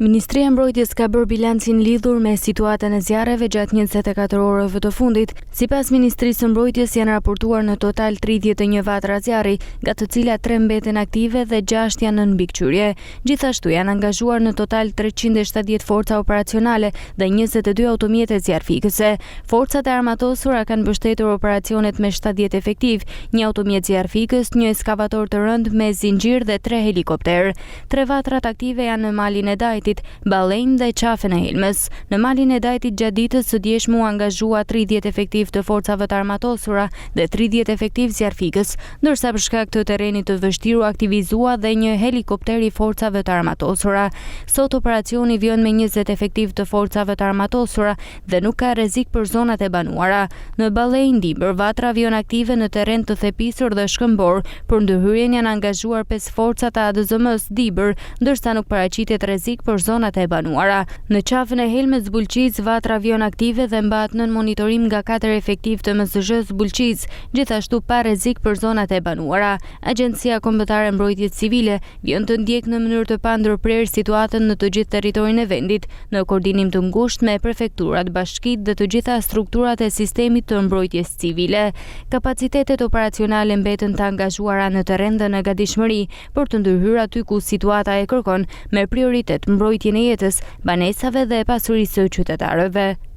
Ministria e Mbrojtjes ka bërë bilancin lidhur me situatën e zjarreve gjatë 24 orëve të fundit. Sipas Ministrisë së Mbrojtjes janë raportuar në total 31 vatra zjarri, nga të cilat 3 mbeten aktive dhe 6 janë në mbikëqyrje. Gjithashtu janë angazhuar në total 370 forca operacionale dhe 22 automjete zjarrfikëse. Forcat e armatosura kanë mbështetur operacionet me 70 efektiv, një automjet zjarrfikës, një eskavator të rënd me zinxhir dhe 3 helikopter. 3 vatrat aktive janë në malin e Dajtit, Ballejnë dhe Qafën e Helmës. Në malin e Dajtit gjatë ditës së djeshme u angazhua 30 efektiv të forcave të armatosura dhe 30 efektiv zjarrfikës, ndërsa për shkak të terrenit të vështirë aktivizua dhe një helikopter i forcave të armatosura. Sot operacioni vjen me 20 efektiv të forcave të armatosura dhe nuk ka rrezik për zonat e banuara. Në Ballejnë, Dibër, vatra vjen aktive në terren të thepisur dhe shkëmbor. Për ndërhyrjen janë angazhuar 5 forca të ADZM-s Dibër, ndërsa nuk paraqitet rrezik për zonat e banuara. Në Qafën e Helmës Bulqiz, vatra vjen aktive dhe mbahet nën monitorim nga 4 efektiv të MSZ-s Bulqiz, gjithashtu pa rrezik për zonat e banuara. Agjencia Kombëtare e Mbrojtjes Civile vjen të ndjek në mënyrë të pandërprerë situatën në të gjithë territorin e vendit, në koordinim të ngushtë me prefekturat, bashkitë dhe të gjitha strukturat e sistemit të mbrojtjes civile. Kapacitetet operacionale mbeten të angazhuara në terren dhe në gatishmëri për të ndërhyrë aty ku situata e kërkon, me prioritet mbrojtjen e jetës, banesave dhe pasurisë së qytetarëve.